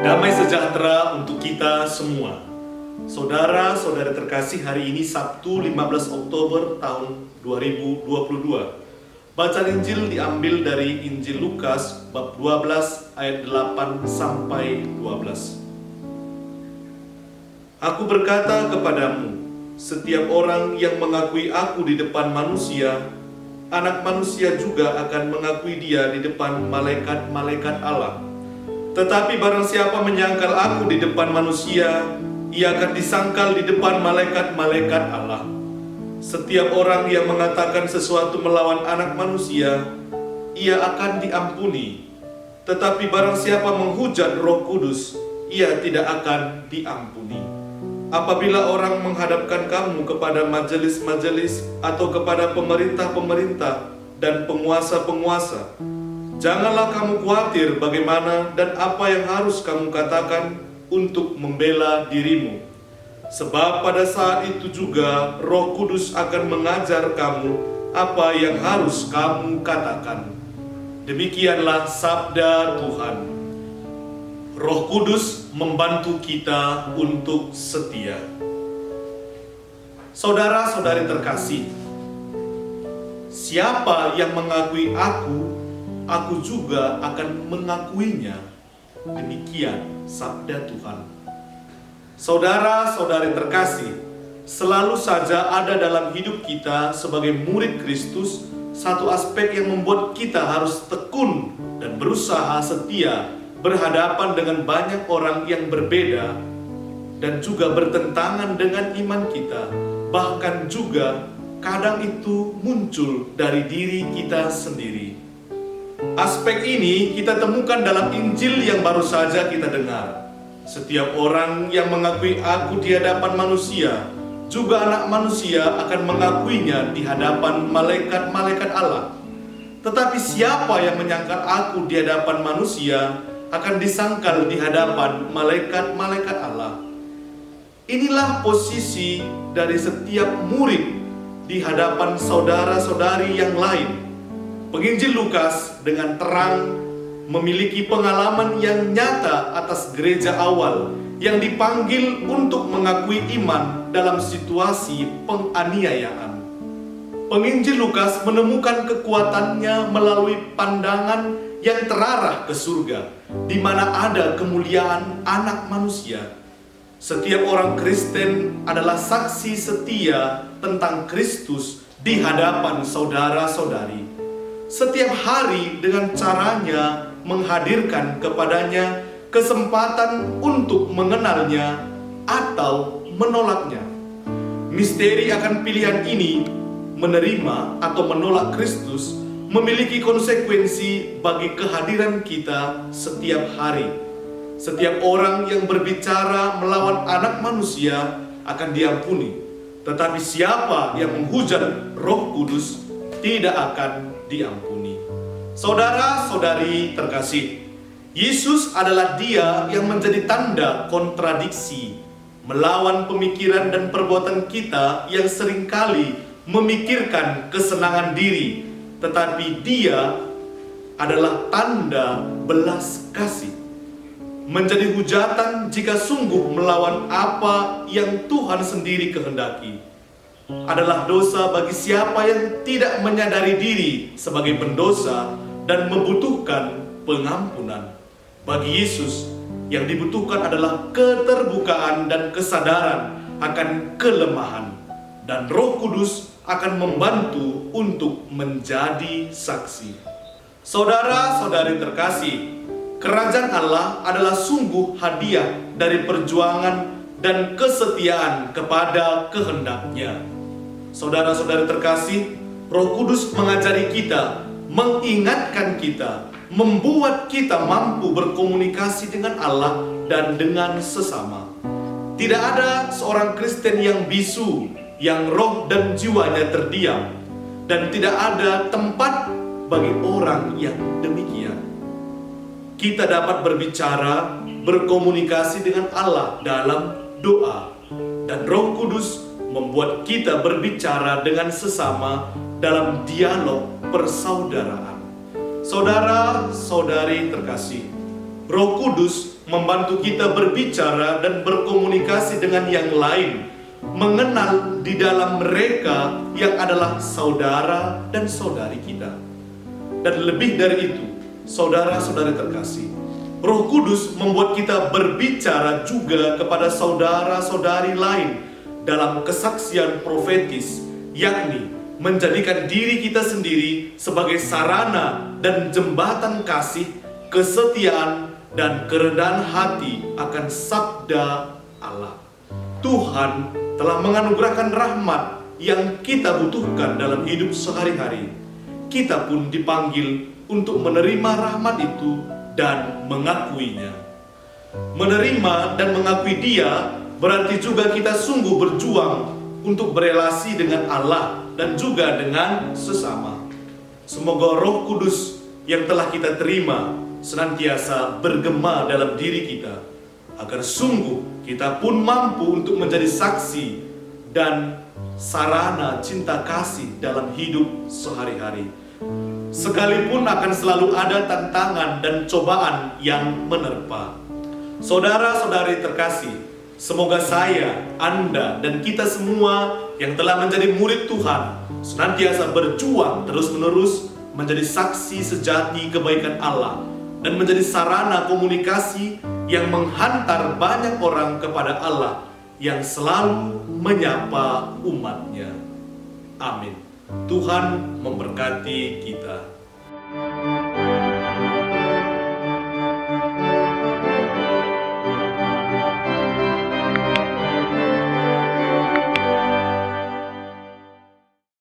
Damai sejahtera untuk kita semua. Saudara-saudari terkasih, hari ini Sabtu 15 Oktober tahun 2022. Bacaan Injil diambil dari Injil Lukas bab 12 ayat 8 sampai 12. Aku berkata kepadamu, setiap orang yang mengakui aku di depan manusia, Anak Manusia juga akan mengakui dia di depan malaikat-malaikat Allah. Tetapi barang siapa menyangkal aku di depan manusia, ia akan disangkal di depan malaikat-malaikat Allah. Setiap orang yang mengatakan sesuatu melawan Anak Manusia, ia akan diampuni. Tetapi barang siapa menghujat Roh Kudus, ia tidak akan diampuni. Apabila orang menghadapkan kamu kepada majelis-majelis atau kepada pemerintah-pemerintah dan penguasa-penguasa, janganlah kamu khawatir bagaimana dan apa yang harus kamu katakan untuk membela dirimu. Sebab pada saat itu juga Roh Kudus akan mengajar kamu apa yang harus kamu katakan. Demikianlah sabda Tuhan. Roh Kudus membantu kita untuk setia. Saudara-saudari terkasih, siapa yang mengakui aku juga akan mengakuinya. Demikian sabda Tuhan. Saudara-saudari terkasih, selalu saja ada dalam hidup kita sebagai murid Kristus satu aspek yang membuat kita harus tekun dan berusaha setia berhadapan dengan banyak orang yang berbeda dan juga bertentangan dengan iman kita. Bahkan juga kadang itu muncul dari diri kita sendiri. Aspek ini kita temukan dalam Injil yang baru saja kita dengar. Setiap orang yang mengakui aku di hadapan manusia, juga Anak Manusia akan mengakuinya di hadapan malaikat-malaikat Allah. Tetapi siapa yang menyangkal aku di hadapan manusia, akan disangkal di hadapan malaikat-malaikat Allah. Inilah posisi dari setiap murid di hadapan saudara-saudari yang lain. Penginjil Lukas dengan terang memiliki pengalaman yang nyata atas gereja awal yang dipanggil untuk mengakui iman dalam situasi penganiayaan. Penginjil Lukas menemukan kekuatannya melalui pandangan yang terarah ke surga, di mana ada kemuliaan Anak Manusia. Setiap orang Kristen adalah saksi setia tentang Kristus di hadapan saudara-saudari. Setiap hari dengan caranya menghadirkan kepadanya kesempatan untuk mengenalnya atau menolaknya. Misteri akan pilihan ini, menerima atau menolak Kristus, memiliki konsekuensi bagi kehadiran kita setiap hari. Setiap orang yang berbicara melawan Anak Manusia akan diampuni. Tetapi siapa yang menghujat Roh Kudus tidak akan diampuni. Saudara-saudari terkasih, Yesus adalah Dia yang menjadi tanda kontradiksi melawan pemikiran dan perbuatan kita yang seringkali memikirkan kesenangan diri, tetapi Dia adalah tanda belas kasih. Menjadi hujatan jika sungguh melawan apa yang Tuhan sendiri kehendaki. Adalah dosa bagi siapa yang tidak menyadari diri sebagai pendosa dan membutuhkan pengampunan. Bagi Yesus, yang dibutuhkan adalah keterbukaan dan kesadaran akan kelemahan, dan Roh Kudus akan membantu untuk menjadi saksi. Saudara-saudari terkasih, kerajaan Allah adalah sungguh hadiah dari perjuangan dan kesetiaan kepada kehendak-Nya. Saudara-saudari terkasih, Roh Kudus mengajari kita, mengingatkan kita, membuat kita mampu berkomunikasi dengan Allah dan dengan sesama. Tidak ada seorang Kristen yang bisu, yang roh dan jiwanya terdiam, dan tidak ada tempat bagi orang yang demikian. Kita dapat berbicara, berkomunikasi dengan Allah dalam doa, dan Roh Kudus membuat kita berbicara dengan sesama dalam dialog persaudaraan. Saudara-saudari terkasih, Roh Kudus membantu kita berbicara dan berkomunikasi dengan yang lain, mengenal di dalam mereka yang adalah saudara dan saudari kita. Dan lebih dari itu, saudara-saudari terkasih, Roh Kudus membuat kita berbicara juga kepada saudara-saudari lain dalam kesaksian profetis, yakni menjadikan diri kita sendiri sebagai sarana dan jembatan kasih, kesetiaan, dan kerendahan hati akan sabda Allah. Tuhan telah menganugerahkan rahmat yang kita butuhkan dalam hidup sehari-hari. Kita pun dipanggil untuk menerima rahmat itu dan mengakuinya. Menerima dan mengakui Dia berarti juga kita sungguh berjuang untuk berelasi dengan Allah dan juga dengan sesama. Semoga Roh Kudus yang telah kita terima senantiasa bergema dalam diri kita, agar sungguh kita pun mampu untuk menjadi saksi dan sarana cinta kasih dalam hidup sehari-hari. Sekalipun akan selalu ada tantangan dan cobaan yang menerpa. Saudara-saudari terkasih, semoga saya, Anda, dan kita semua yang telah menjadi murid Tuhan senantiasa berjuang terus-menerus menjadi saksi sejati kebaikan Allah dan menjadi sarana komunikasi yang menghantar banyak orang kepada Allah yang selalu menyapa umatnya. Amin. Tuhan memberkati kita.